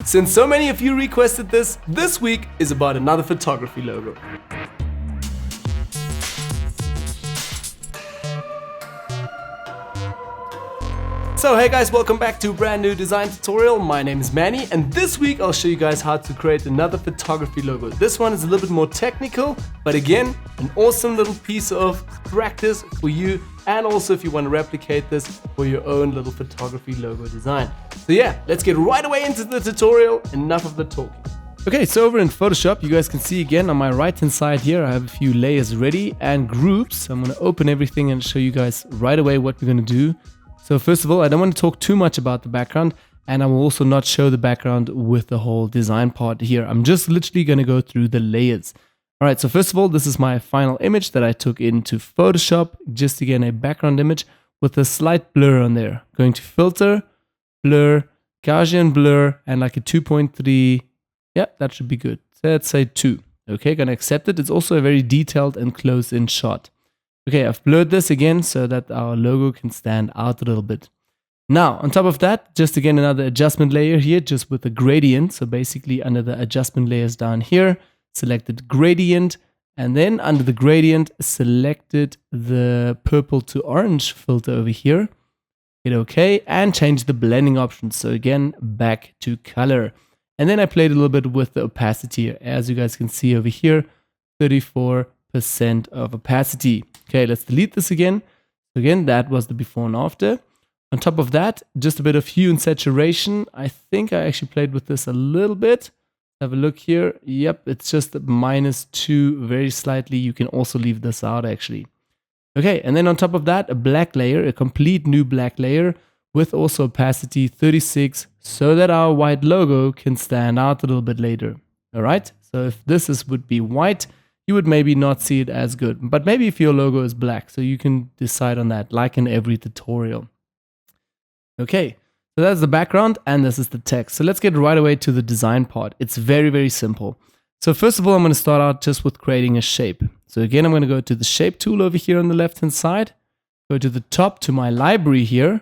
Since so many of you requested this week is about another photography logo. So hey guys, welcome back to a brand new design tutorial. My name is Manny and this week I'll show you guys how to create another photography logo. This one is a little bit more technical, but again, an awesome little piece of practice for you, and also if you want to replicate this for your own little photography logo design. So yeah, let's get right away into the tutorial. Enough of the talking. Okay, so over in Photoshop, you guys can see again on my right hand side here, I have a few layers ready and groups. So I'm going to open everything and show you guys right away what we're going to do. So first of all, I don't want to talk too much about the background, and I will also not show the background with the whole design part here. I'm just literally going to go through the layers. Alright, so first of all, this is my final image that I took into Photoshop. Just again, a background image with a slight blur on there. Going to filter, blur, Gaussian blur, and like a 2.3. Yeah, that should be good. So let's say 2. Okay, gonna accept it. It's also a very detailed and close-in shot. Okay, I've blurred this again so that our logo can stand out a little bit. Now, on top of that, just again another adjustment layer here, just with a gradient. So basically under the adjustment layers down here, selected gradient, and then under the gradient, selected the purple to orange filter over here. Hit OK, and change the blending options. So again, back to color. And then I played a little bit with the opacity. As you guys can see over here, 34% of opacity. Okay, let's delete this again. So again, that was the before and after. On top of that, just a bit of hue and saturation. I think I actually played with this a little bit. Have a look here. Yep, it's just -2 very slightly. You can also leave this out actually. Okay, and then on top of that, a black layer, a complete new black layer with also opacity 36, so that our white logo can stand out a little bit later. All right, so if this would be white, you would maybe not see it as good, but maybe if your logo is black, so you can decide on that, like in every tutorial. Okay, so that's the background and this is the text. So let's get right away to the design part. It's very, very simple. So first of all, I'm going to start out just with creating a shape. So again, I'm going to go to the shape tool over here on the left-hand side, go to the top to my library here,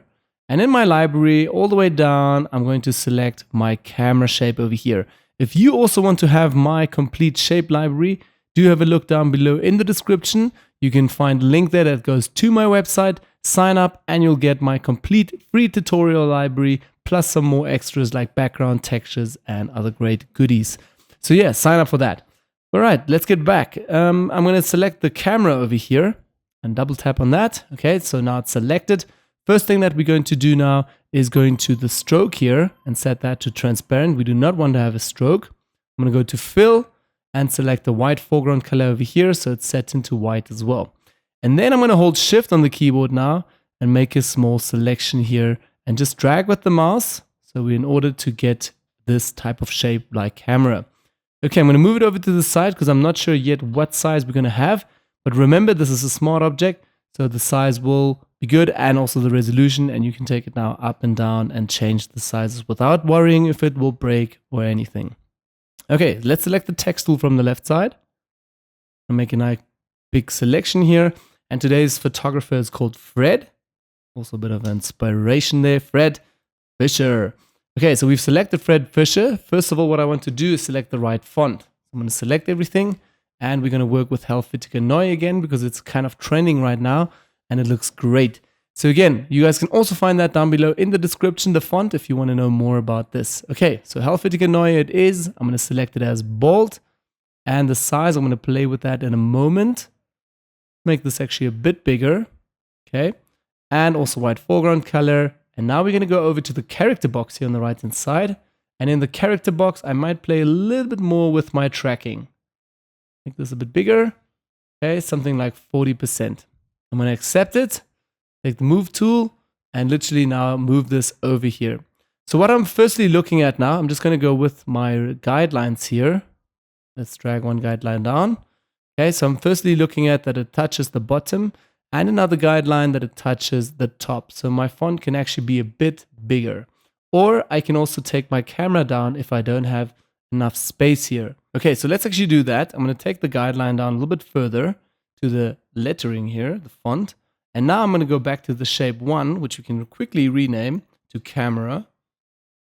and in my library, all the way down, I'm going to select my camera shape over here. If you also want to have my complete shape library, do have a look down below in the description. You can find a link there that goes to my website. Sign up and you'll get my complete free tutorial library plus some more extras like background textures and other great goodies. So yeah, sign up for that. All right, let's get back. I'm going to select the camera over here and double tap on that. Okay, so now it's selected. First thing that we're going to do now is going to the stroke here and set that to transparent. We do not want to have a stroke. I'm going to go to fill and select the white foreground color over here, so it's set into white as well. And then I'm going to hold shift on the keyboard now and make a small selection here and just drag with the mouse. So we're in order to get this type of shape like camera. Okay, I'm going to move it over to the side because I'm not sure yet what size we're going to have. But remember, this is a smart object, so the size will be good and also the resolution, and you can take it now up and down and change the sizes without worrying if it will break or anything. Okay, let's select the text tool from the left side. I'll make a nice big selection here. And today's photographer is called Fred. Also a bit of inspiration there, Fred Fisher. Okay, so we've selected Fred Fisher. First of all, what I want to do is select the right font. I'm going to select everything and we're going to work with Helvetica Neue again because it's kind of trending right now and it looks great. So again, you guys can also find that down below in the description, the font, if you want to know more about this. Okay, so Helvetica Neue it is. I'm going to select it as bold. And the size, I'm going to play with that in a moment. Make this actually a bit bigger. Okay, and also white foreground color. And now we're going to go over to the character box here on the right hand side. And in the character box, I might play a little bit more with my tracking. Make this a bit bigger. Okay, something like 40%. I'm going to accept it. Take the move tool and literally now move this over here. So what I'm firstly looking at now, I'm just going to go with my guidelines here. Let's drag one guideline down. Okay, so I'm firstly looking at that it touches the bottom and another guideline that it touches the top. So my font can actually be a bit bigger. Or I can also take my camera down if I don't have enough space here. Okay, so let's actually do that. I'm going to take the guideline down a little bit further to the lettering here, the font. And now I'm going to go back to the shape 1, which we can quickly rename to camera.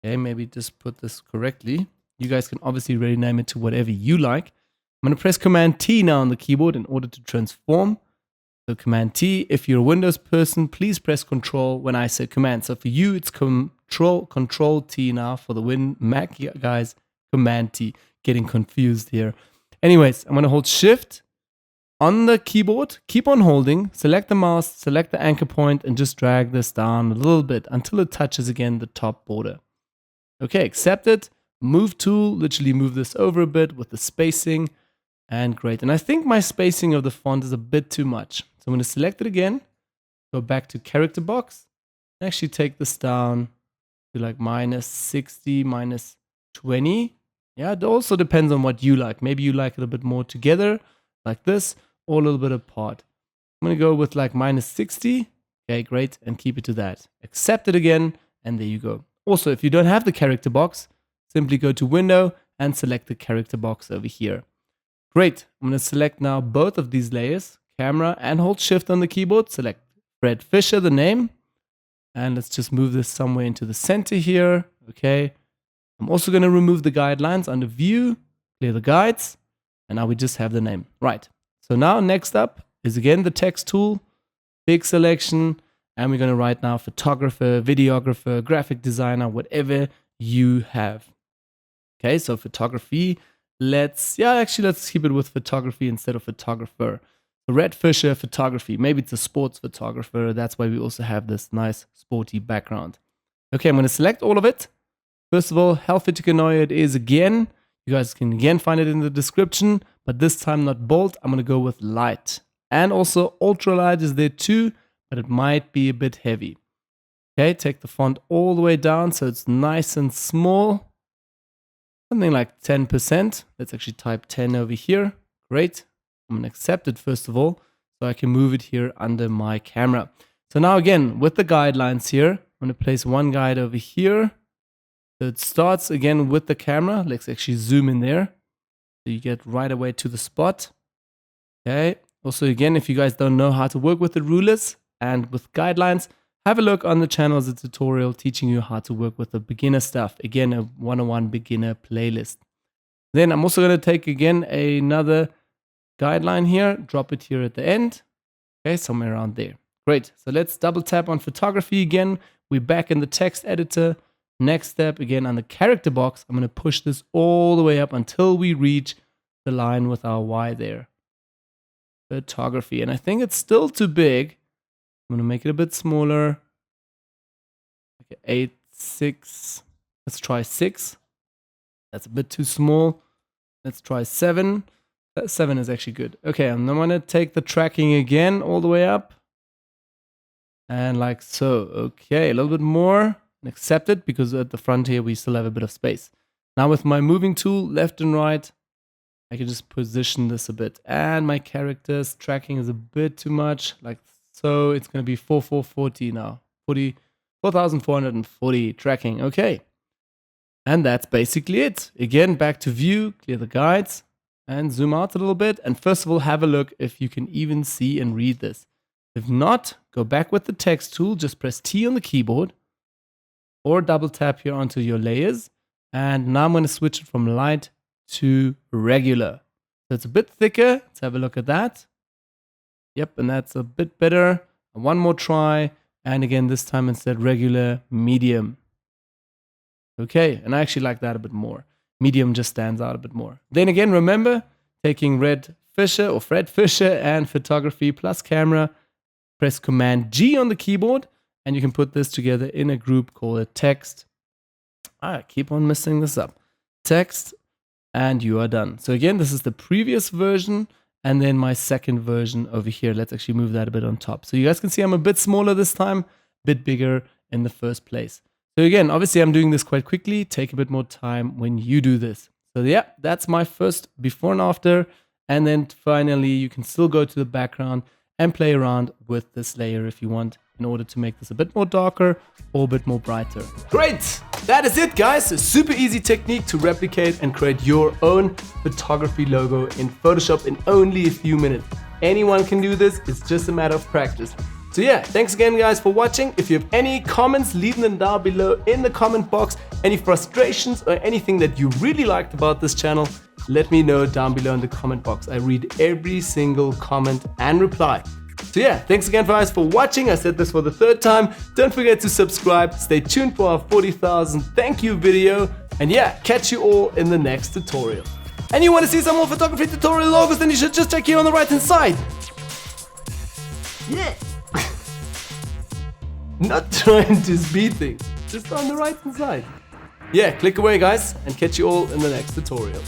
Okay, maybe just put this correctly. You guys can obviously rename it to whatever you like. I'm going to press Command T now on the keyboard in order to transform. So Command T. If you're a Windows person, please press Control when I say Command. So for you, it's Control T now. For the Mac guys, Command T. Getting confused here. Anyways, I'm going to hold Shift on the keyboard. Keep on holding. Select the mouse, select the anchor point, and just drag this down a little bit until it touches again the top border. Okay, accept it. Move tool, literally move this over a bit with the spacing. And great. And I think my spacing of the font is a bit too much. So I'm going to select it again, go back to character box, and actually take this down to like -60, -20. Yeah, it also depends on what you like. Maybe you like it a bit more together, like this, or a little bit apart. I'm going to go with like -60. Okay, great. And keep it to that. Accept it again, and there you go. Also, if you don't have the character box, simply go to Window and select the character box over here. Great. I'm going to select now both of these layers, camera, and hold Shift on the keyboard. Select Fred Fisher, the name. And let's just move this somewhere into the center here. Okay. I'm also going to remove the guidelines under View, clear the guides, and now we just have the name. Right. So now next up is again the text tool, big selection, and we're going to write now photographer, videographer, graphic designer, whatever you have. Okay, so photography. Let's keep it with photography instead of photographer. So Red Fisher photography. Maybe it's a sports photographer. That's why we also have this nice sporty background. Okay, I'm going to select all of it. First of all, Helvetica Neue it is again. You guys can again find it in the description, but this time not bold. I'm going to go with light. And also ultralight is there too, but it might be a bit heavy. Okay, take the font all the way down so it's nice and small. Something like 10%. Let's actually type 10 over here. Great. I'm going to accept it first of all, so I can move it here under my camera. So now again, with the guidelines here, I'm going to place one guide over here. So it starts again with the camera. Let's actually zoom in there. So you get right away to the spot. Okay. Also again, if you guys don't know how to work with the rulers and with guidelines, have a look on the channel as a tutorial teaching you how to work with the beginner stuff. Again, a 101 beginner playlist. Then I'm also going to take again another guideline here, drop it here at the end. Okay, somewhere around there. Great. So let's double tap on photography again. We're back in the text editor. Next step, again on the character box, I'm going to push this all the way up until we reach the line with our Y there. Photography. And I think it's still too big. I'm going to make it a bit smaller. Okay, 8, 6. Let's try 6. That's a bit too small. Let's try 7. 7 is actually good. Okay, and I'm going to take the tracking again all the way up. And like so. Okay, a little bit more. And accept it because at the front here we still have a bit of space. Now with my moving tool, left and right, I can just position this a bit. And my character's tracking is a bit too much. Like so, it's going to be 4440 now. 4,440 tracking. Okay. And that's basically it. Again, back to view, clear the guides, and zoom out a little bit. And first of all, have a look if you can even see and read this. If not, go back with the text tool. Just press T on the keyboard or double tap here onto your layers. And now I'm going to switch it from light to regular. So it's a bit thicker. Let's have a look at that. Yep, and that's a bit better. One more try. And again, this time instead regular, medium. Okay, and I actually like that a bit more. Medium just stands out a bit more. Then again, remember, taking Red Fisher or Fred Fisher and photography plus camera, press Command G on the keyboard, and you can put this together in a group called a text. I keep on messing this up. Text, and you are done. So again, this is the previous version, and then my second version over here. Let's actually move that a bit on top. So you guys can see I'm a bit smaller this time, a bit bigger in the first place. So again, obviously I'm doing this quite quickly. Take a bit more time when you do this. So yeah, that's my first before and after. And then finally, you can still go to the background and play around with this layer if you want in order to make this a bit more darker or a bit more brighter. Great! That is it, guys. A super easy technique to replicate and create your own photography logo in Photoshop in only a few minutes. Anyone can do this. It's just a matter of practice. So yeah, thanks again guys for watching. If you have any comments, leave them down below in the comment box. Any frustrations or anything that you really liked about this channel, let me know down below in the comment box. I read every single comment and reply. So yeah, thanks again guys for watching. I said this for the third time. Don't forget to subscribe. Stay tuned for our 40,000 thank you video. And yeah, catch you all in the next tutorial. And you want to see some more photography tutorial logos, then you should just check here on the right hand side. Yeah. Not trying to speed things, just on the right hand side. Yeah, click away guys, and catch you all in the next tutorial.